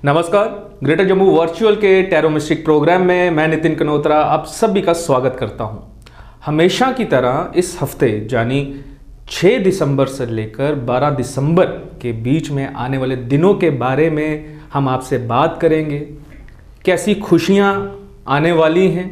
नमस्कार, greater Jammu virtual के tarot mistake programme में मैं नितिन कनोत्रा आप सभी का स्वागत करता हूं। हमेशा की तरह इस हफ्ते यानी 6 दिसंबर से लेकर 12 दिसंबर के बीच में आने वाले दिनों के बारे में हम आपसे बात करेंगे। कैसी खुशियां आने वाली हैं,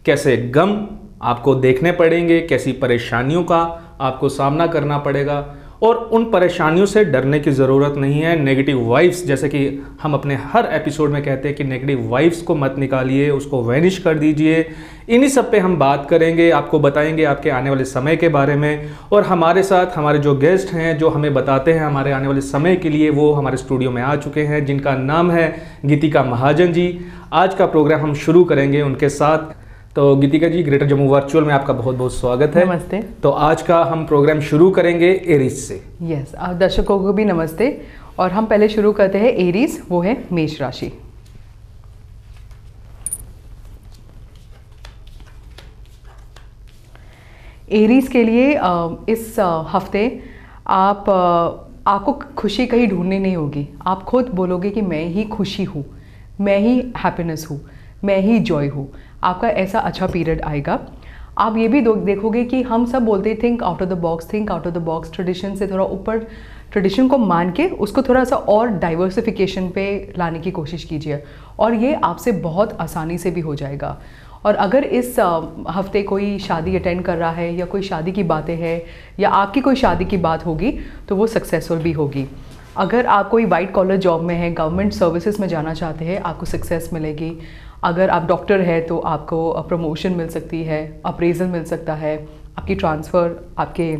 कैसे गम आपको देखने पड़ेंगे, कैसी परेशानियों का आपको सामना करना पड़ेगा और उन परेशानियों से डरने की ज़रूरत नहीं है। नेगेटिव वाइब्स, जैसे कि हम अपने हर एपिसोड में कहते हैं कि नेगेटिव वाइब्स को मत निकालिए, उसको वैनिश कर दीजिए। इन्हीं सब पे हम बात करेंगे, आपको बताएंगे आपके आने वाले समय के बारे में। और हमारे साथ हमारे जो गेस्ट हैं जो हमें बताते हैं हमारे आने वाले समय के लिए, वो हमारे स्टूडियो में आ चुके हैं, जिनका नाम है गीतिका महाजन जी। आज का प्रोग्राम हम शुरू करेंगे उनके साथ। तो गीतिका जी, ग्रेटर जम्मू वर्चुअल में आपका बहुत बहुत स्वागत है। नमस्ते। तो आज का हम प्रोग्राम शुरू करेंगे एरीज से। यस, दर्शकों को भी नमस्ते। और हम पहले शुरू करते हैं एरीज, वो है मेष राशि। एरीज के लिए इस हफ्ते आपको खुशी कहीं ढूंढनी नहीं होगी। आप खुद बोलोगे कि मैं ही खुशी हूँ, मैं ही हैप्पीनेस हूँ, मैं ही जॉय हूँ। आपका ऐसा अच्छा पीरियड आएगा। आप ये भी देखोगे कि हम सब बोलते हैं think out of the box, think out of the box. Tradition से थोड़ा ऊपर, ट्रेडिशन को मान के उसको थोड़ा सा और डाइवर्सिफिकेशन पे लाने की कोशिश कीजिए और ये आपसे बहुत आसानी से भी हो जाएगा। और अगर इस हफ्ते कोई शादी अटेंड कर रहा है या कोई शादी की बातें हैं या आपकी कोई शादी की बात होगी तो वो सक्सेसफुल भी होगी। अगर आप कोई वाइट कॉलर जॉब में हैं, गवर्नमेंट सर्विसेज में जाना चाहते हैं, आपको सक्सेस मिलेगी। अगर आप डॉक्टर हैं तो आपको प्रमोशन मिल सकती है, अप्रेजल मिल सकता है, आपकी ट्रांसफ़र आपके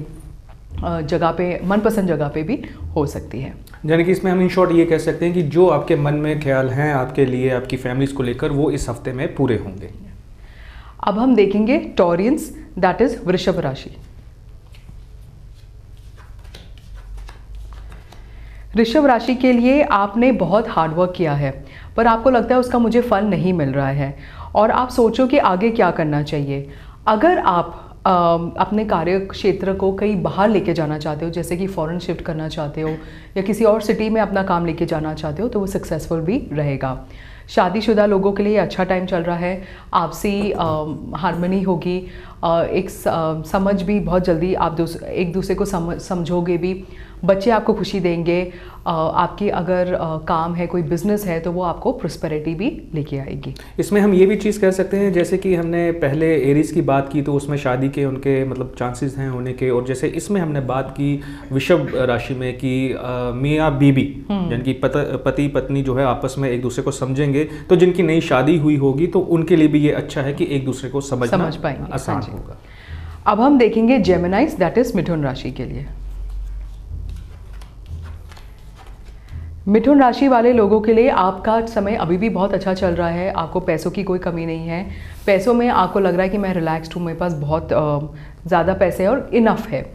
जगह पे, मनपसंद जगह पे भी हो सकती है। यानी कि इसमें हम इन शॉर्ट ये कह सकते हैं कि जो आपके मन में ख्याल हैं आपके लिए, आपकी फैमिलीज को लेकर, वो इस हफ्ते में पूरे होंगे। अब हम देखेंगे टॉरियंस, दैट इज वृषभ राशि। ऋषभ राशि के लिए आपने बहुत हार्डवर्क किया है पर आपको लगता है उसका मुझे फल नहीं मिल रहा है और आप सोचो कि आगे क्या करना चाहिए। अगर आप अपने कार्य क्षेत्र को कहीं बाहर लेके जाना चाहते हो, जैसे कि फॉरेन शिफ्ट करना चाहते हो या किसी और सिटी में अपना काम लेके जाना चाहते हो, तो वो सक्सेसफुल भी रहेगा। शादीशुदा लोगों के लिए अच्छा टाइम चल रहा है। आपसी हार्मनी होगी, एक समझ भी बहुत जल्दी आप एक दूसरे को समझोगे भी। बच्चे आपको खुशी देंगे। आपकी अगर काम है, कोई बिजनेस है, तो वो आपको प्रॉस्पेरिटी भी लेके आएगी। इसमें हम ये भी चीज़ कह सकते हैं, जैसे कि हमने पहले एरीज की बात की तो उसमें शादी के उनके मतलब चांसेस हैं होने के, और जैसे इसमें हमने बात की वृषभ राशि में कि मियाँ बीबी यानी कि पति पत्नी जो है आपस में एक दूसरे को समझेंगे, तो जिनकी नई शादी हुई होगी तो उनके लिए भी ये अच्छा है कि एक दूसरे को समझ पाएंगे, आसान होगा। अब हम देखेंगे जेमिनाइज, दैट इज मिथुन राशि के लिए। मिथुन राशि वाले लोगों के लिए आपका समय अभी भी बहुत अच्छा चल रहा है। आपको पैसों की कोई कमी नहीं है। पैसों में आपको लग रहा है कि मैं रिलैक्स्ड हूँ, मेरे पास बहुत ज़्यादा पैसे और इनफ है।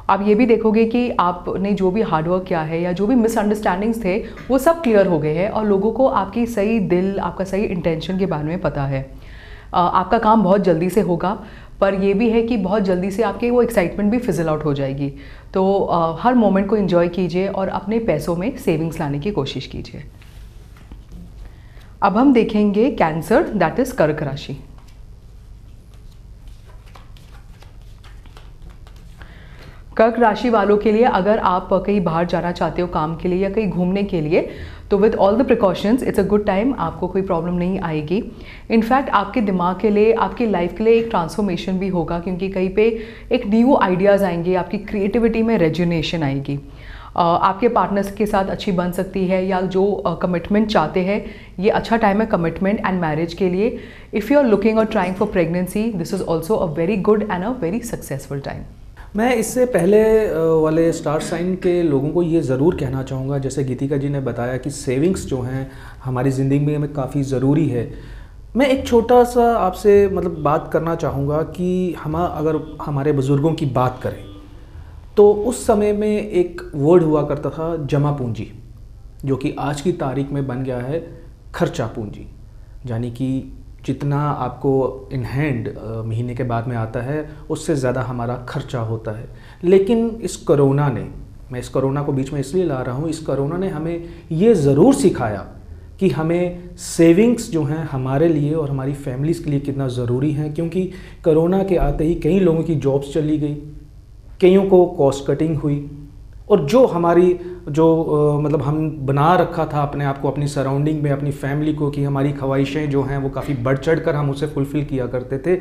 आप ये भी देखोगे कि आपने जो भी हार्डवर्क किया है या जो भी मिसअंडरस्टैंडिंग्स थे वो सब क्लियर हो गए हैं और लोगों को आपकी सही दिल, आपका सही इंटेंशन के बारे में पता है। आपका काम बहुत जल्दी से होगा, पर ये भी है कि बहुत जल्दी से आपके वो एक्साइटमेंट भी फिजल आउट हो जाएगी। तो हर मोमेंट को एंजॉय कीजिए और अपने पैसों में सेविंग्स लाने की कोशिश कीजिए। अब हम देखेंगे कैंसर, दैट इज कर्क राशि। कर्क राशि वालों के लिए अगर आप कहीं बाहर जाना चाहते हो काम के लिए या कहीं घूमने के लिए, तो with all the precautions it's a good time. आपको कोई प्रॉब्लम नहीं आएगी। इनफैक्ट आपके दिमाग के लिए, आपकी लाइफ के लिए एक ट्रांसफॉर्मेशन भी होगा, क्योंकि कहीं पे एक न्यू आइडियाज़ आएंगे, आपकी क्रिएटिविटी में रेजुनेशन आएगी। आपके पार्टनर्स के साथ अच्छी बन सकती है, या जो कमिटमेंट चाहते हैं, ये अच्छा टाइम है कमिटमेंट एंड मैरिज के लिए। इफ़ यू आर लुकिंग और trying for pregnancy, this is also a very good and a very successful time. मैं इससे पहले वाले स्टार साइन के लोगों को ये ज़रूर कहना चाहूँगा, जैसे गीतिका जी ने बताया कि सेविंग्स जो हैं हमारी ज़िंदगी में काफ़ी ज़रूरी है। मैं एक छोटा सा आपसे मतलब बात करना चाहूँगा कि हम अगर हमारे बुज़ुर्गों की बात करें तो उस समय में एक वर्ड हुआ करता था जमा पूंजी, जो कि आज की तारीख में बन गया है खर्चा पूंजी, यानी कि जितना आपको इन हैंड महीने के बाद में आता है उससे ज़्यादा हमारा खर्चा होता है। लेकिन इस कोरोना ने, मैं इस कोरोना को बीच में इसलिए ला रहा हूँ, इस कोरोना ने हमें ये ज़रूर सिखाया कि हमें सेविंग्स जो हैं हमारे लिए और हमारी फैमिलीज़ के लिए कितना ज़रूरी है। क्योंकि कोरोना के आते ही कई लोगों की जॉब्स चली गई, कईयों को कॉस्ट कटिंग हुई, और जो हमारी मतलब हम बना रखा था अपने आप को, अपनी सराउंडिंग में, अपनी फैमिली को, कि हमारी ख्वाहिशें जो हैं वो काफ़ी बढ़ चढ़ कर हम उसे फुलफ़िल किया करते थे।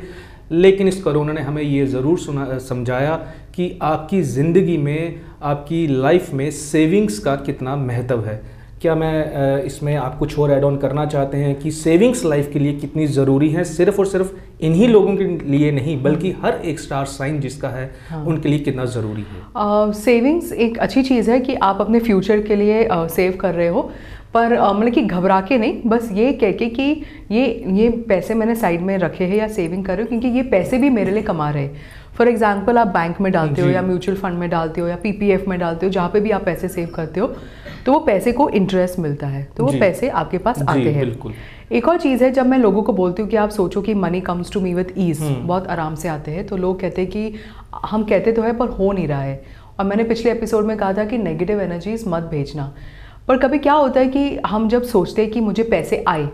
लेकिन इस कोरोना ने हमें ये ज़रूर समझाया कि आपकी ज़िंदगी में, आपकी लाइफ में सेविंग्स का कितना महत्व है। क्या मैं इसमें आप कुछ और ऐड ऑन करना चाहते हैं कि सेविंग्स लाइफ के लिए कितनी ज़रूरी है, सिर्फ और सिर्फ इन्हीं लोगों के लिए नहीं बल्कि हर एक स्टार साइन जिसका है उनके लिए कितना ज़रूरी है? सेविंग्स एक अच्छी चीज़ है कि आप अपने फ्यूचर के लिए सेव कर रहे हो, पर मतलब कि घबरा के नहीं, बस ये कह के कि ये पैसे मैंने साइड में रखे हैं या सेविंग कर रहे हो क्योंकि ये पैसे भी मेरे लिए कमा रहे हैं। फॉर एग्जाम्पल आप बैंक में डालते हो या म्यूचुअल फंड में डालते हो या पीपीएफ में डालते हो, जहाँ पे भी आप पैसे सेव करते हो तो वो पैसे को इंटरेस्ट मिलता है, तो वो पैसे आपके पास आते हैं। एक और चीज़ है, जब मैं लोगों को बोलती हूँ कि आप सोचो कि money comes to me with ease, बहुत आराम से आते हैं, तो लोग कहते हैं कि हम कहते तो है पर हो नहीं रहा है। और मैंने पिछले एपिसोड में कहा था कि नेगेटिव एनर्जीज मत भेजना। पर कभी क्या होता है कि हम जब सोचते हैं कि मुझे पैसे आए,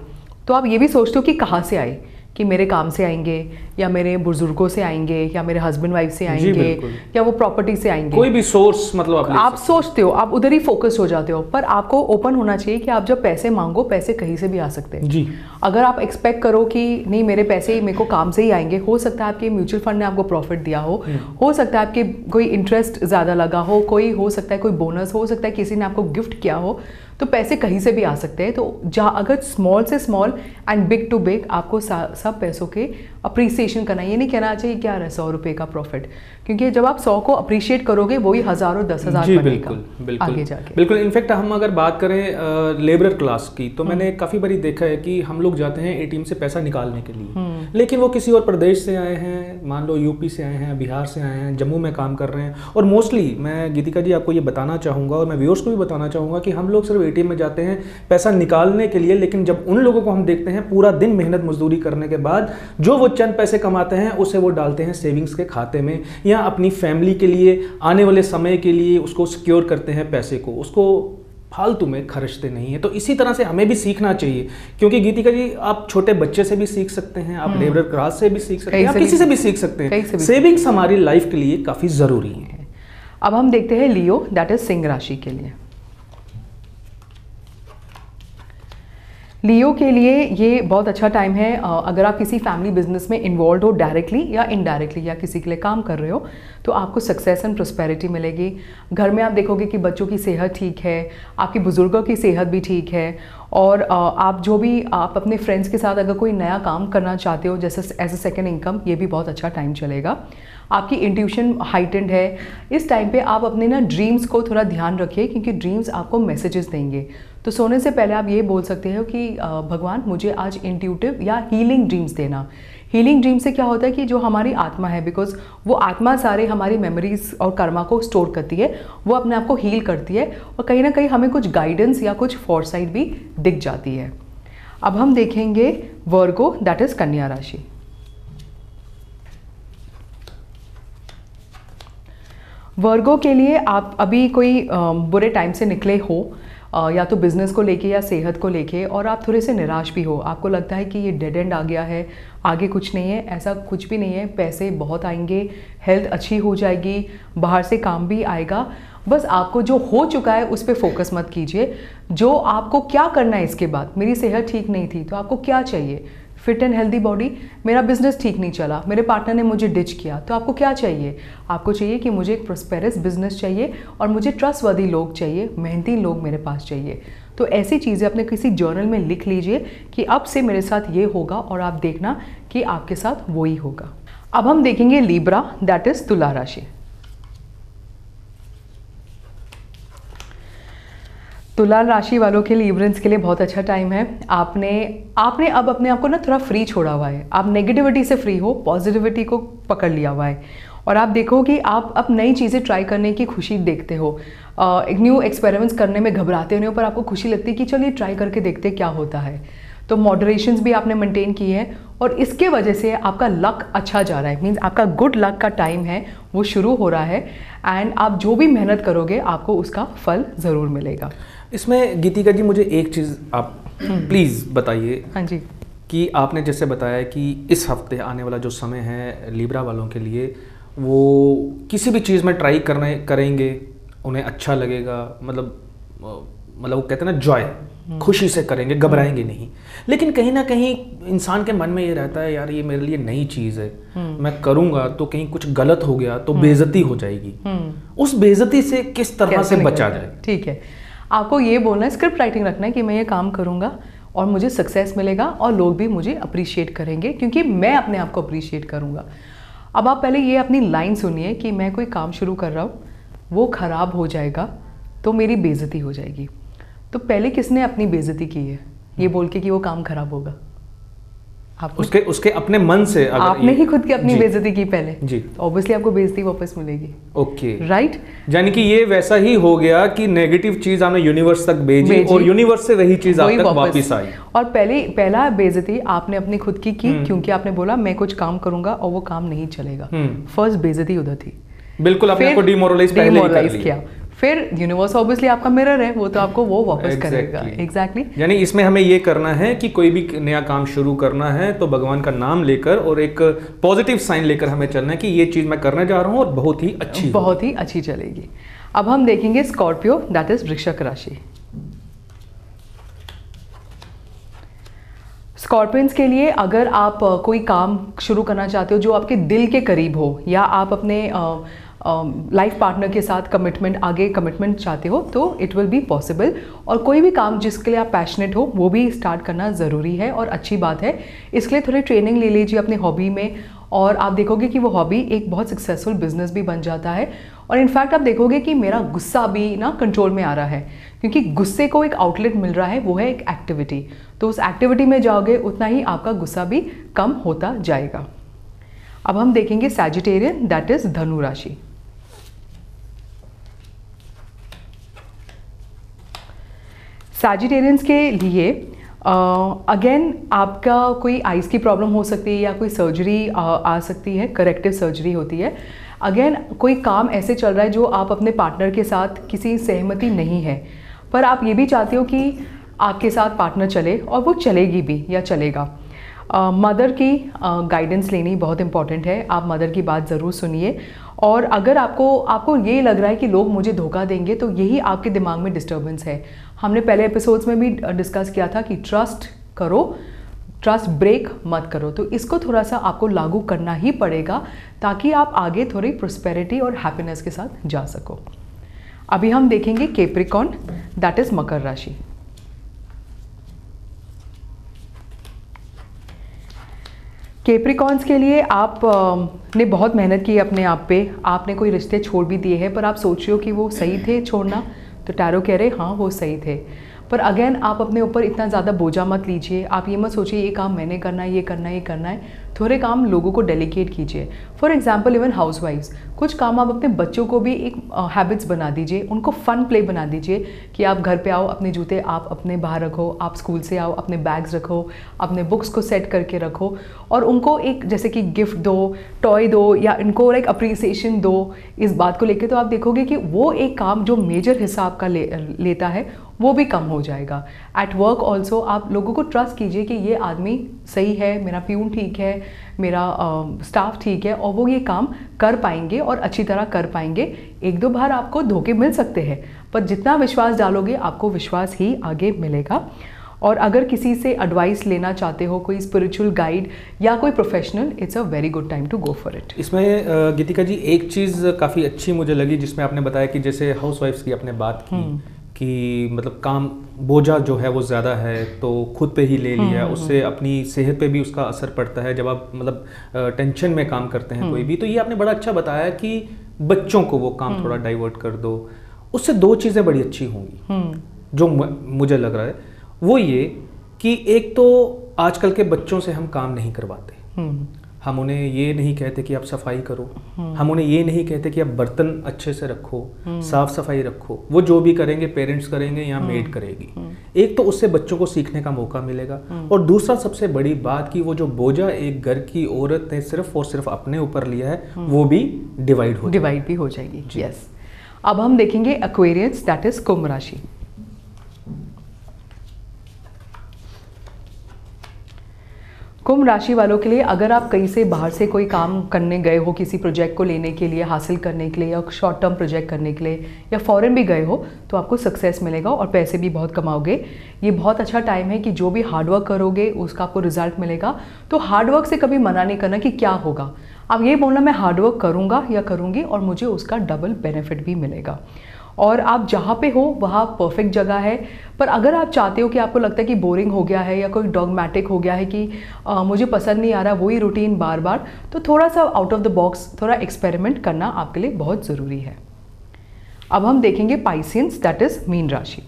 तो आप ये भी सोचते हो कि कहाँ से आए, कि मेरे काम से आएंगे या मेरे बुजुर्गों से आएंगे या मेरे हस्बैंड वाइफ से आएंगे या वो प्रॉपर्टी से आएंगे, कोई भी सोर्स, मतलब आप सोचते हो, आप उधर ही फोकस हो जाते हो। पर आपको ओपन होना चाहिए कि आप जब पैसे मांगो, पैसे कहीं से भी आ सकते हैं जी। अगर आप एक्सपेक्ट करो कि नहीं मेरे पैसे मेरे को काम से ही आएंगे, हो सकता है आपके म्यूचुअल फंड ने आपको प्रॉफिट दिया हो सकता है आपके कोई इंटरेस्ट ज़्यादा लगा हो, कोई हो सकता है कोई बोनस, हो सकता है किसी ने आपको गिफ्ट किया हो, तो पैसे कहीं से भी आ सकते हैं। तो जहाँ अगर स्मॉल से small and big to big आपको सब पैसों के अप्रिसिएशन करना, ये नहीं कहना चाहिए क्या है 100 रुपये का प्रॉफिट, क्योंकि जब आप 100 को अप्रिशिएट करोगे वही हज़ारों 10,000 बनेगा आगे जाके। बिल्कुल। इनफैक्ट हम अगर बात करें लेबर क्लास की, तो मैंने काफ़ी बारी देखा है कि हम लोग जाते हैं एटीएम से पैसा निकालने के लिए, लेकिन वो किसी और प्रदेश से आए हैं, मान लो यूपी से आए हैं, बिहार से आए हैं, जम्मू में काम कर रहे हैं। और मोस्टली मैं गीतिका जी आपको ये बताना चाहूँगा और मैं व्यूअर्स को भी बताना चाहूँगा कि हम लोग सिर्फ एटीएम में जाते हैं पैसा निकालने के लिए, लेकिन जब उन लोगों को हम देखते हैं पूरा दिन मेहनत मजदूरी करने के बाद जो वो चंद पैसे कमाते हैं उसे वो डालते हैं सेविंग्स के खाते में, या अपनी फैमिली के लिए आने वाले समय के लिए उसको सिक्योर करते हैं पैसे को, उसको फालतू में खर्चते नहीं है। तो इसी तरह से हमें भी सीखना चाहिए, क्योंकि गीतिका जी आप छोटे बच्चे से भी सीख सकते हैं, आप लेबर क्लास से भी सीख सकते हैं, आप किसी से भी सीख सकते हैं। सेविंग्स हमारी लाइफ के लिए काफ़ी ज़रूरी है। अब हम देखते हैं लियो, दैट इज सिंह राशि के लिए। लियो के लिए ये बहुत अच्छा टाइम है। अगर आप किसी फैमिली बिजनेस में इन्वॉल्व हो डायरेक्टली या इनडायरेक्टली, या किसी के लिए काम कर रहे हो, तो आपको सक्सेस एंड प्रोस्पेरिटी मिलेगी। घर में आप देखोगे कि बच्चों की सेहत ठीक है, आपकी बुजुर्गों की सेहत भी ठीक है, और आप जो भी आप अपने फ्रेंड्स के साथ अगर कोई नया काम करना चाहते हो जैसे एज अ सेकेंड इनकम, ये भी बहुत अच्छा टाइम चलेगा। आपकी इंट्यूशन हाइटेंड है। इस टाइम पे आप अपने ना ड्रीम्स को थोड़ा ध्यान रखिए, क्योंकि ड्रीम्स आपको मैसेजेस देंगे। तो सोने से पहले आप ये बोल सकते हो कि भगवान मुझे आज इंट्यूटिव या हीलिंग ड्रीम्स देना। हीलिंग ड्रीम से क्या होता है कि जो हमारी आत्मा है, बिकॉज वो आत्मा सारे हमारी मेमोरीज और कर्मा को स्टोर करती है, वो अपने आप को हील करती है, और कहीं ना कहीं हमें कुछ गाइडेंस या कुछ फोरसाइट भी दिख जाती है। अब हम देखेंगे वर्गो, दैट इज कन्या राशि। वर्गो के लिए आप अभी कोई बुरे टाइम से निकले हो, या तो बिज़नेस को लेके या सेहत को लेके, और आप थोड़े से निराश भी हो, आपको लगता है कि ये डेड एंड आ गया है, आगे कुछ नहीं है। ऐसा कुछ भी नहीं है, पैसे बहुत आएंगे, हेल्थ अच्छी हो जाएगी, बाहर से काम भी आएगा। बस आपको जो हो चुका है उस पर फोकस मत कीजिए। जो आपको क्या करना है इसके बाद, मेरी सेहत ठीक नहीं थी तो आपको क्या चाहिए, फिट एंड हेल्दी बॉडी। मेरा बिजनेस ठीक नहीं चला, मेरे पार्टनर ने मुझे डिच किया, तो आपको क्या चाहिए? आपको चाहिए कि मुझे एक प्रोस्पेरस बिजनेस चाहिए और मुझे ट्रस्टवर्दी लोग चाहिए, मेहनती लोग मेरे पास चाहिए। तो ऐसी चीज़ें अपने किसी जर्नल में लिख लीजिए कि अब से मेरे साथ ये होगा, और आप देखना कि आपके साथ वो ही होगा। अब हम देखेंगे लिब्रा, दैट इज तुला राशि। तुला राशि वालों के लिए, लिब्रेंस के लिए बहुत अच्छा टाइम है। आपने अब अपने आप को ना थोड़ा फ्री छोड़ा हुआ है। आप नेगेटिविटी से फ्री हो, पॉजिटिविटी को पकड़ लिया हुआ है, और आप देखो कि आप अब नई चीज़ें ट्राई करने की खुशी देखते हो, एक न्यू एक्सपेरिमेंट्स करने में घबराते हो पर आपको खुशी लगती है कि चलिए ट्राई करके देखते क्या होता है। तो मॉडरेशंस भी आपने मेंटेन की है और इसके वजह से आपका लक अच्छा जा रहा है, मीन्स आपका गुड लक का टाइम है वो शुरू हो रहा है एंड आप जो भी मेहनत करोगे आपको उसका फल ज़रूर मिलेगा। इसमें गीतिका जी मुझे एक चीज़ आप प्लीज़ बताइए। हाँ जी। कि आपने जैसे बताया कि इस हफ्ते आने वाला जो समय है लिब्रा वालों के लिए, वो किसी भी चीज़ में ट्राई करेंगे उन्हें अच्छा लगेगा, मतलब वो कहते हैं ना जॉय, खुशी से करेंगे, घबराएंगे नहीं। लेकिन कहीं ना कहीं इंसान के मन में ये रहता है यार ये मेरे लिए नई चीज़ है, मैं करूँगा तो कहीं कुछ गलत हो गया तो बेइज्जती हो जाएगी। उस बेइज्जती से किस तरह से बचा जाए? ठीक है, आपको ये बोलना है, स्क्रिप्ट राइटिंग रखना है कि मैं ये काम करूँगा और मुझे सक्सेस मिलेगा और लोग भी मुझे अप्रिशिएट करेंगे क्योंकि मैं अपने आप को अप्रिशिएट करूँगा। अब आप पहले ये अपनी लाइन सुनिए कि मैं कोई काम शुरू कर रहा हूँ, वो ख़राब हो जाएगा तो मेरी बेइज्जती हो जाएगी। तो पहले किसने अपनी बेइज्जती की है ये बोल के कि वो काम खराब होगा? आप उसके अपने मन से अगर आपने ही खुद की अपनी बेइज्जती की पहले जी, तो ऑब्वियसली आपको बेइज्जती वापस मिलेगी। Okay, right. यानी कि ये वैसा ही हो गया कि नेगेटिव चीज आपने यूनिवर्स तक भेजी और यूनिवर्स से वही चीज आप तक वापस आई। और पहला बेइज्जती आपने अपनी खुद की क्योंकि आपने बोला मैं कुछ काम करूंगा और वो काम नहीं चलेगा। फर्स्ट बेइज्जती उधर थी, बिल्कुल आपने आपको डिमोरलाइज किया। फिर यूनिवर्स ऑब्वियसली आपका मिरर है, वो तो आपको वो वापस करेगा। एग्जैक्टली। यानी इसमें हमें ये करना है कि कोई भी नया काम शुरू करना है तो भगवान का नाम लेकर और एक पॉजिटिव साइन लेकर हमें चलना है कि ये चीज मैं करने जा रहा हूँ और बहुत ही अच्छी चलेगी। अब हम देखेंगे स्कॉर्पियो, दैट इज वृश्चिक राशि। स्कॉर्पियंस के लिए अगर आप कोई काम शुरू करना चाहते हो जो आपके दिल के करीब हो या आप अपने लाइफ पार्टनर के साथ कमिटमेंट चाहते हो तो इट विल बी पॉसिबल। और कोई भी काम जिसके लिए आप पैशनेट हो वो भी स्टार्ट करना ज़रूरी है और अच्छी बात है। इसके लिए थोड़ी ट्रेनिंग ले लीजिए अपनी हॉबी में और आप देखोगे कि वो हॉबी एक बहुत सक्सेसफुल बिजनेस भी बन जाता है। और इनफैक्ट आप देखोगे कि मेरा गुस्सा भी ना कंट्रोल में आ रहा है क्योंकि गुस्से को एक आउटलेट मिल रहा है, वो है एक एक्टिविटी। तो उस एक्टिविटी में जाओगे उतना ही आपका गुस्सा भी कम होता जाएगा। अब हम देखेंगे सैजिटेरियन, दैट इज धनु राशि। सैजिटेरियंस के लिए अगेन आपका कोई आइज़ की प्रॉब्लम हो सकती है या कोई सर्जरी आ सकती है, करेक्टिव सर्जरी होती है। अगेन कोई काम ऐसे चल रहा है जो आप अपने पार्टनर के साथ किसी सहमति नहीं है, पर आप ये भी चाहते हो कि आपके साथ पार्टनर चले और वो चलेगी भी या चलेगा। मदर की गाइडेंस लेनी बहुत इंपॉर्टेंट है, आप मदर की बात ज़रूर सुनिए। और अगर आपको ये लग रहा है कि लोग मुझे धोखा देंगे तो यही आपके दिमाग में डिस्टर्बेंस है। हमने पहले एपिसोड्स में भी डिस्कस किया था कि ट्रस्ट करो, ट्रस्ट ब्रेक मत करो। तो इसको थोड़ा सा आपको लागू करना ही पड़ेगा ताकि आप आगे थोड़ी प्रोस्पेरिटी और हैप्पीनेस के साथ जा सको। अभी हम देखेंगे कैप्रिकॉर्न, दैट इज मकर राशि। कैप्रिकॉर्न्स के लिए आप ने बहुत मेहनत की अपने आप पे, आपने कोई रिश्ते छोड़ भी दिए हैं पर आप सोच रहे हो कि वो सही थे छोड़ना, तो टैरो कह रहे हाँ वो सही थे। पर अगेन आप अपने ऊपर इतना ज़्यादा बोझा मत लीजिए। आप ये मत सोचिए ये काम मैंने करना है, ये करना है, ये करना है। थोड़े काम लोगों को डेलीकेट कीजिए। फॉर एग्जाम्पल इवन हाउसवाइफ्स, कुछ काम आप अपने बच्चों को भी एक हैबिट्स बना दीजिए, उनको फ़न प्ले बना दीजिए कि आप घर पे आओ, अपने जूते आप अपने बाहर रखो, आप स्कूल से आओ अपने बैग्स रखो, अपने बुक्स को सेट करके रखो और उनको एक जैसे कि गिफ्ट दो, टॉय दो या इनको एक अप्रिसिएशन दो इस बात को लेके। तो आप देखोगे कि वो एक काम जो मेजर हिस्सा आपका लेता है वो भी कम हो जाएगा। एट वर्क ऑल्सो आप लोगों को ट्रस्ट कीजिए कि ये आदमी सही है, मेरा प्यून ठीक है, मेरा स्टाफ ठीक है और वो ये काम कर पाएंगे और अच्छी तरह कर पाएंगे। एक दो बार आपको धोखे मिल सकते हैं पर जितना विश्वास डालोगे आपको विश्वास ही आगे मिलेगा। और अगर किसी से एडवाइस लेना चाहते हो, कोई स्पिरिचुअल गाइड या कोई professional, it's a very good time to go for it. इसमें गीतिका जी एक चीज़ काफ़ी अच्छी मुझे लगी जिसमें आपने बताया कि जैसे हाउसवाइफ्स की आपने बात की कि मतलब काम बोझा जो है वो ज़्यादा है तो खुद पे ही ले लिया, उससे अपनी सेहत पे भी उसका असर पड़ता है जब आप मतलब टेंशन में काम करते हैं कोई भी। तो ये आपने बड़ा अच्छा बताया कि बच्चों को वो काम थोड़ा डाइवर्ट कर दो, उससे दो चीज़ें बड़ी अच्छी होंगी जो मुझे लग रहा है। वो ये कि एक तो आजकल के बच्चों से हम काम नहीं करवाते, हम उन्हें ये नहीं कहते कि आप सफाई करो, हम उन्हें ये नहीं कहते कि आप बर्तन अच्छे से रखो, साफ सफाई रखो। वो जो भी करेंगे पेरेंट्स करेंगे या मेड करेगी। एक तो उससे बच्चों को सीखने का मौका मिलेगा, और दूसरा सबसे बड़ी बात कि वो जो बोझा एक घर की औरत ने सिर्फ और सिर्फ अपने ऊपर लिया है वो भी डिवाइड भी हो जाएगी। यस। अब हम देखेंगे एक्वेरियंस, दैट इज कुंभ राशि। कुंभ राशि वालों के लिए अगर आप कहीं से बाहर से कोई काम करने गए हो, किसी प्रोजेक्ट को लेने के लिए, हासिल करने के लिए, या शॉर्ट टर्म प्रोजेक्ट करने के लिए, या फॉरेन भी गए हो, तो आपको सक्सेस मिलेगा और पैसे भी बहुत कमाओगे। ये बहुत अच्छा टाइम है कि जो भी हार्डवर्क करोगे उसका आपको रिजल्ट मिलेगा। तो हार्डवर्क से कभी मना नहीं करना कि क्या होगा, आप ये बोलना मैं हार्डवर्क करूँगा या करूँगी और मुझे उसका डबल बेनिफिट भी मिलेगा। और आप जहाँ पे हो वहाँ परफेक्ट जगह है। पर अगर आप चाहते हो कि आपको लगता है कि बोरिंग हो गया है या कोई डॉगमेटिक हो गया है कि मुझे पसंद नहीं आ रहा वही रूटीन बार बार, तो थोड़ा सा आउट ऑफ द बॉक्स, थोड़ा एक्सपेरिमेंट करना आपके लिए बहुत ज़रूरी है। अब हम देखेंगे पाइसियंस, दैट इज मीन राशि।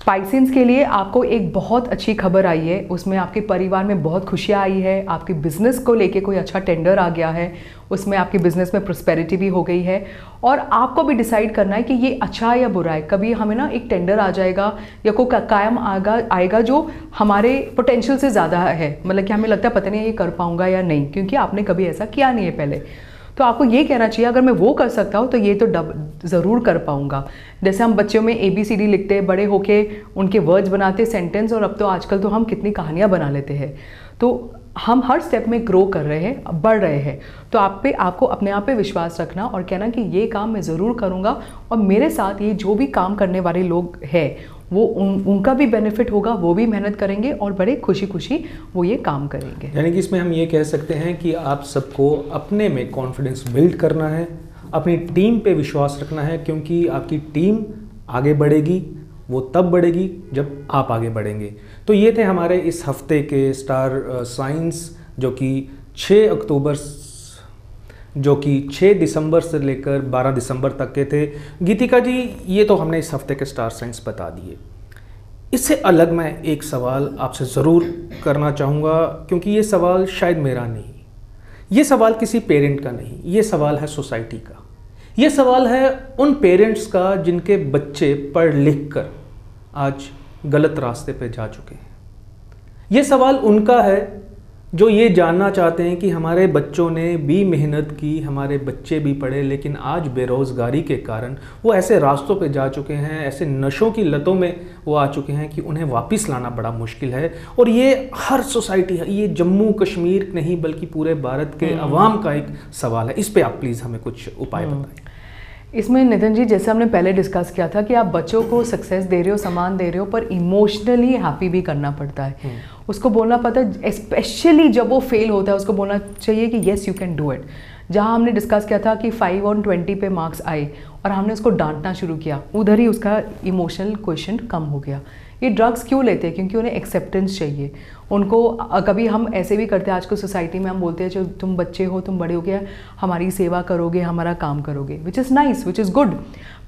पाइसियंस के लिए आपको एक बहुत अच्छी खबर आई है, उसमें आपके परिवार में बहुत खुशियाँ आई है। आपके बिजनेस को लेके कोई अच्छा टेंडर आ गया है, उसमें आपके बिजनेस में प्रॉस्पेरिटी भी हो गई है। और आपको भी डिसाइड करना है कि ये अच्छा है या बुरा है। कभी हमें ना एक टेंडर आ जाएगा या कोई कायम आएगा जो हमारे पोटेंशियल से ज़्यादा है, मतलब कि हमें लगता है पता नहीं ये कर पाऊंगा या नहीं, क्योंकि आपने कभी ऐसा किया नहीं है पहले। तो आपको ये कहना चाहिए अगर मैं वो कर सकता हूँ तो ये तो ज़रूर कर पाऊँगा। जैसे हम बच्चों में ABCD लिखते हैं, बड़े होके उनके वर्ड्स बनाते सेंटेंस, और अब तो आजकल तो हम कितनी कहानियाँ बना लेते हैं। तो हम हर स्टेप में ग्रो कर रहे हैं, बढ़ रहे हैं। तो आपको अपने आप पे विश्वास रखना और कहना कि ये काम मैं ज़रूर करूँगा, और मेरे साथ ये जो भी काम करने वाले लोग हैं वो उनका भी बेनिफिट होगा, वो भी मेहनत करेंगे और बड़े खुशी खुशी वो ये काम करेंगे। यानी कि इसमें हम ये कह सकते हैं कि आप सबको अपने में कॉन्फिडेंस बिल्ड करना है, अपनी टीम पे विश्वास रखना है, क्योंकि आपकी टीम आगे बढ़ेगी, वो तब बढ़ेगी जब आप आगे बढ़ेंगे। तो ये थे हमारे इस हफ्ते के स्टार साइंस, जो कि 6 दिसंबर से लेकर 12 दिसंबर तक के थे। गीतिका जी, ये तो हमने इस हफ्ते के स्टार साइंस बता दिए। इससे अलग मैं एक सवाल आपसे ज़रूर करना चाहूँगा, क्योंकि ये सवाल शायद मेरा नहीं, ये सवाल किसी पेरेंट का नहीं, ये सवाल है सोसाइटी का। ये सवाल है उन पेरेंट्स का जिनके बच्चे पढ़ लिख कर आज गलत रास्ते पे जा चुके हैं। ये सवाल उनका है जो ये जानना चाहते हैं कि हमारे बच्चों ने भी मेहनत की, हमारे बच्चे भी पढ़े, लेकिन आज बेरोज़गारी के कारण वो ऐसे रास्तों पे जा चुके हैं, ऐसे नशों की लतों में वो आ चुके हैं कि उन्हें वापस लाना बड़ा मुश्किल है। और ये हर सोसाइटी है, ये जम्मू कश्मीर नहीं बल्कि पूरे भारत के अवाम का एक सवाल है। इस पे आप प्लीज़ हमें कुछ उपाय बताएं। इसमें नितिन जी, जैसे हमने पहले डिस्कस किया था कि आप बच्चों को सक्सेस दे रहे हो, सामान दे रहे हो, पर इमोशनली हैप्पी भी करना पड़ता है। उसको बोलना पड़ता है, स्पेशली जब वो फेल होता है उसको बोलना चाहिए कि yes you can do it. जहाँ हमने डिस्कस किया था कि 5 on 20 पे मार्क्स आए और हमने उसको डांटना शुरू किया, उधर ही उसका इमोशनल क्वेश्चन कम हो गया। ये ड्रग्स क्यों लेते हैं? क्योंकि उन्हें एक्सेप्टेंस चाहिए। उनको कभी हम ऐसे भी करते हैं आज की सोसाइटी में, हम बोलते हैं जो तुम बच्चे हो, तुम बड़े हो गए, हमारी सेवा करोगे, हमारा काम करोगे, which is nice, which is good.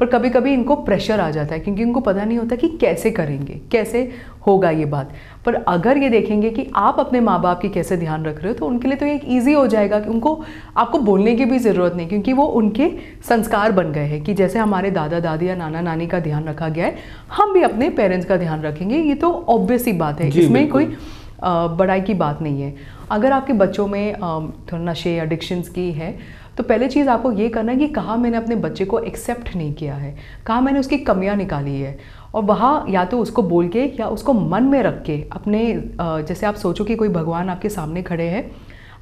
पर कभी कभी इनको प्रेशर आ जाता है क्योंकि उनको पता नहीं होता कि कैसे करेंगे, कैसे होगा ये बात। पर अगर ये देखेंगे कि आप अपने माँ बाप की कैसे ध्यान रख रहे हो, तो उनके लिए तो एक ईजी हो जाएगा कि उनको आपको बोलने की भी ज़रूरत नहीं, क्योंकि वो उनके संस्कार बन गए हैं कि जैसे हमारे दादा दादी या नाना नानी का ध्यान रखा गया है, हम भी अपने पेरेंट्स का ध्यान रखेंगे। ये तो ऑब्वियस ही बात है, इसमें कोई बड़ाई की बात नहीं है। अगर आपके बच्चों में थोड़ा नशे एडिक्शंस की है, तो पहले चीज़ आपको ये करना है कि कहाँ मैंने अपने बच्चे को एक्सेप्ट नहीं किया है, कहाँ मैंने उसकी कमियाँ निकाली है, और वहाँ या तो उसको बोल के या उसको मन में रख के अपने जैसे आप सोचो कि कोई भगवान आपके सामने खड़े हैं,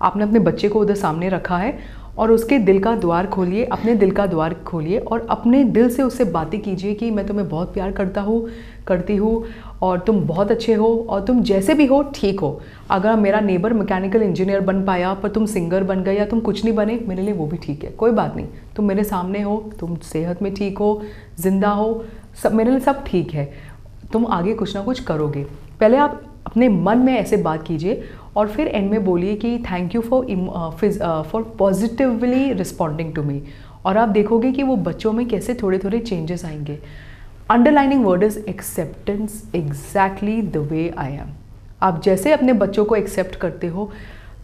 आपने अपने बच्चे को उधर सामने रखा है और उसके दिल का द्वार खोलिए, अपने दिल का द्वार खोलिए और अपने दिल से उससे बातें कीजिए कि मैं तुम्हें बहुत प्यार करती हूँ और तुम बहुत अच्छे हो और तुम जैसे भी हो ठीक हो। अगर मेरा नेबर मैकेनिकल इंजीनियर बन पाया पर तुम सिंगर बन गए या तुम कुछ नहीं बने, मेरे लिए वो भी ठीक है, कोई बात नहीं। तुम मेरे सामने हो, तुम सेहत में ठीक हो, जिंदा हो, सब मेरे लिए सब ठीक है, तुम आगे कुछ ना कुछ करोगे। पहले आप अपने मन में ऐसे बात कीजिए और फिर एंड में बोलिए कि thank you for positively responding to me, और आप देखोगे कि वो बच्चों में कैसे थोड़े थोड़े चेंजेस आएंगे। Underlining word is acceptance exactly the way I am. आप जैसे अपने बच्चों को एक्सेप्ट करते हो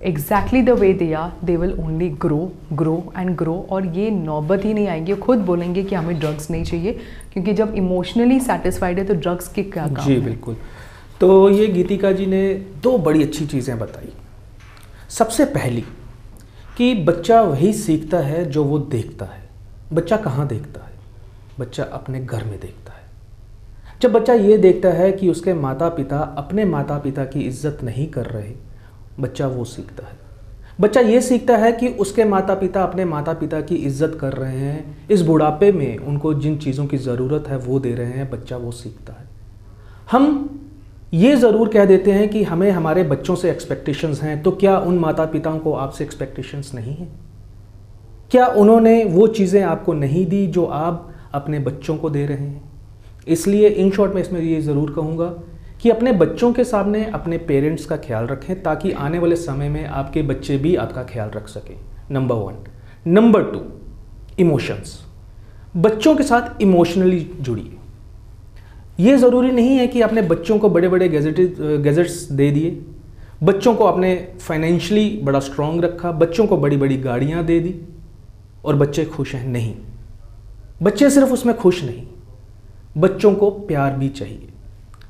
exactly the way they are, they will only grow and grow, और ये नौबत ही नहीं आएंगे, खुद बोलेंगे कि हमें ड्रग्स नहीं चाहिए, क्योंकि जब इमोशनली सेटिस्फाइड है तो ड्रग्स के क्या काम जी है? बिल्कुल। तो ये गीतिका जी ने 2 बड़ी अच्छी चीज़ें बताई। सबसे पहली कि बच्चा वही सीखता है जो वो देखता है। बच्चा कहाँ देखता है? बच्चा अपने घर में देखता है। जब बच्चा ये देखता है कि उसके माता पिता अपने माता पिता की इज्जत नहीं कर रहे, बच्चा वो सीखता है। बच्चा ये सीखता है कि उसके माता पिता अपने माता पिता की इज्जत कर रहे हैं, इस बुढ़ापे में उनको जिन चीज़ों की ज़रूरत है वो दे रहे हैं, बच्चा वो सीखता है। हम ये ज़रूर कह देते हैं कि हमें हमारे बच्चों से एक्सपेक्टेशंस हैं, तो क्या उन माता पिताओं को आपसे एक्सपेक्टेशंस नहीं हैं? क्या उन्होंने वो चीज़ें आपको नहीं दी जो आप अपने बच्चों को दे रहे हैं? इसलिए इन शॉर्ट में इसमें ये ज़रूर कहूँगा कि अपने बच्चों के सामने अपने पेरेंट्स का ख्याल रखें, ताकि आने वाले समय में आपके बच्चे भी आपका ख्याल रख सकें। नंबर 1। Number 2, emotions. बच्चों के साथ इमोशनली जुड़िए। ये ज़रूरी नहीं है कि आपने बच्चों को बड़े बड़े गैजेट्स दे दिए, बच्चों को आपने फाइनेंशियली बड़ा स्ट्रॉन्ग रखा, बच्चों को बड़ी बड़ी गाड़ियाँ दे दी और बच्चे खुश हैं। नहीं, बच्चे सिर्फ उसमें खुश नहीं, बच्चों को प्यार भी चाहिए।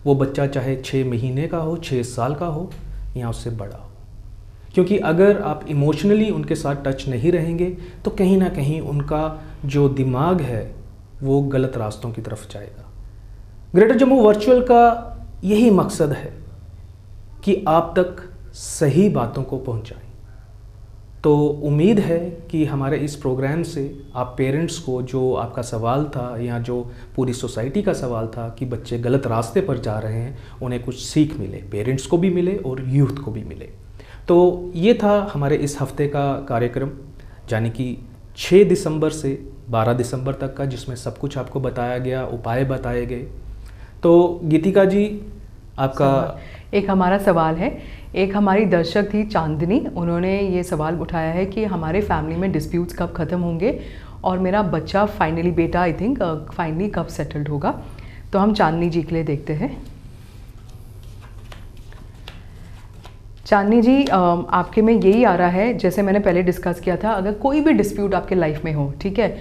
वो बच्चा चाहे 6 महीने का हो, 6 साल का हो या उससे बड़ा हो, क्योंकि अगर आप इमोशनली उनके साथ टच नहीं रहेंगे तो कहीं ना कहीं उनका जो दिमाग है वो गलत रास्तों की तरफ जाएगा। ग्रेटर जम्मू वर्चुअल का यही मकसद है कि आप तक सही बातों को पहुंचाएं। तो उम्मीद है कि हमारे इस प्रोग्राम से आप पेरेंट्स को जो आपका सवाल था या जो पूरी सोसाइटी का सवाल था कि बच्चे गलत रास्ते पर जा रहे हैं, उन्हें कुछ सीख मिले, पेरेंट्स को भी मिले और यूथ को भी मिले। तो ये था हमारे इस हफ्ते का कार्यक्रम, यानी कि 6 दिसंबर से 12 दिसंबर तक का, जिसमें सब कुछ आपको बताया गया, उपाय बताए गए। तो गीतिका जी, आपका एक हमारा सवाल है, एक हमारी दर्शक थी चांदनी, उन्होंने ये सवाल उठाया है कि हमारे फैमिली में डिस्प्यूट्स कब ख़त्म होंगे और मेरा बच्चा फाइनली, बेटा आई थिंक फाइनली कब सेटल्ड होगा। तो हम चांदनी जी के लिए देखते हैं। चांदनी जी, आपके में यही आ रहा है, जैसे मैंने पहले डिस्कस किया था, अगर कोई भी डिस्प्यूट आपके लाइफ में हो, ठीक है,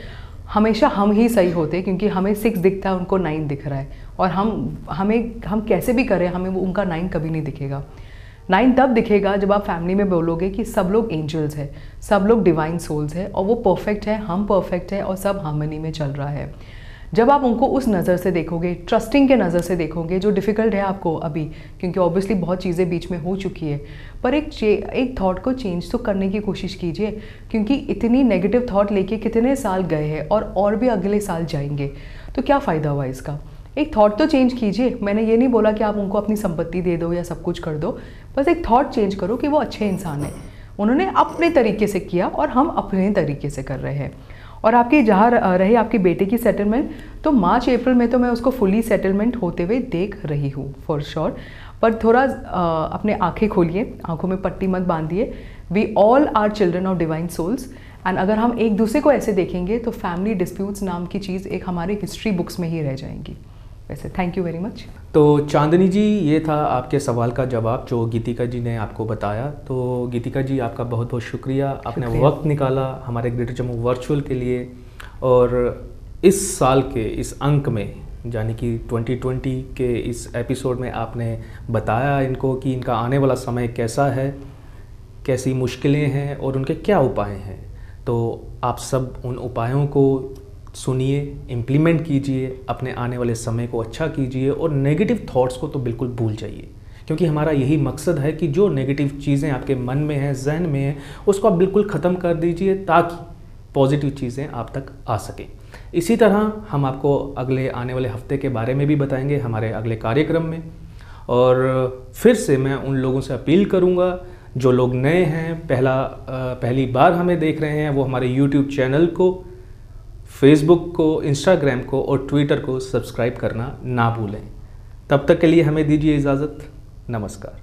हमेशा हम ही सही होते, क्योंकि हमें 6 दिखता है, उनको 9 दिख रहा है, और हम कैसे भी करें, हमें वो उनका 9 कभी नहीं दिखेगा। 9 तब दिखेगा जब आप फैमिली में बोलोगे कि सब लोग एंजल्स हैं, सब लोग डिवाइन सोल्स हैं, और वो परफेक्ट है, हम परफेक्ट है, और सब हार्मनी में चल रहा है। जब आप उनको उस नज़र से देखोगे, ट्रस्टिंग के नज़र से देखोगे, जो डिफ़िकल्ट है आपको अभी, क्योंकि ऑब्वियसली बहुत चीज़ें बीच में हो चुकी है, पर एक थॉट को चेंज तो करने की कोशिश कीजिए, क्योंकि इतनी नेगेटिव थॉट लेके कितने साल गए हैं और भी अगले साल जाएंगे, तो क्या फ़ायदा हुआ इसका? एक थॉट तो चेंज कीजिए। मैंने ये नहीं बोला कि आप उनको अपनी संपत्ति दे दो या सब कुछ कर दो, बस एक थॉट चेंज करो कि वो अच्छे इंसान हैं, उन्होंने अपने तरीके से किया और हम अपने तरीके से कर रहे हैं। और आपकी जहाँ रहे आपके बेटे की सेटलमेंट, तो मार्च अप्रैल में तो मैं उसको फुली सेटलमेंट होते हुए देख रही हूँ फॉर श्योर, पर थोड़ा अपने आंखें खोलिए, आंखों में पट्टी मत बांधिए। We all are children of divine souls, and अगर हम एक दूसरे को ऐसे देखेंगे तो फैमिली डिस्प्यूट्स नाम की चीज़ एक हमारे हिस्ट्री बुक्स में ही रह जाएंगी। वैसे थैंक यू वेरी मच। तो चांदनी जी, ये था आपके सवाल का जवाब जो गीतिका जी ने आपको बताया। तो गीतिका जी, आपका बहुत बहुत शुक्रिया, आपने वक्त निकाला हमारे ग्रेटर जम्मू वर्चुअल के लिए, और इस साल के इस अंक में, यानी कि 2020 के इस एपिसोड में आपने बताया इनको कि इनका आने वाला समय कैसा है, कैसी मुश्किलें हैं और उनके क्या उपाय हैं। तो आप सब उन उपायों को सुनिए, इम्प्लीमेंट कीजिए, अपने आने वाले समय को अच्छा कीजिए, और नेगेटिव थॉट्स को तो बिल्कुल भूल जाइए, क्योंकि हमारा यही मकसद है कि जो नेगेटिव चीज़ें आपके मन में हैं, जहन में हैं, उसको आप बिल्कुल ख़त्म कर दीजिए, ताकि पॉजिटिव चीज़ें आप तक आ सकें। इसी तरह हम आपको अगले आने वाले हफ्ते के बारे में भी बताएंगे हमारे अगले कार्यक्रम में। और फिर से मैं उन लोगों से अपील करूँगा जो लोग नए हैं, पहली बार हमें देख रहे हैं, वो हमारे यूट्यूब चैनल को, फेसबुक को, इंस्टाग्राम को और ट्विटर को सब्सक्राइब करना ना भूलें। तब तक के लिए हमें दीजिए इजाज़त। नमस्कार।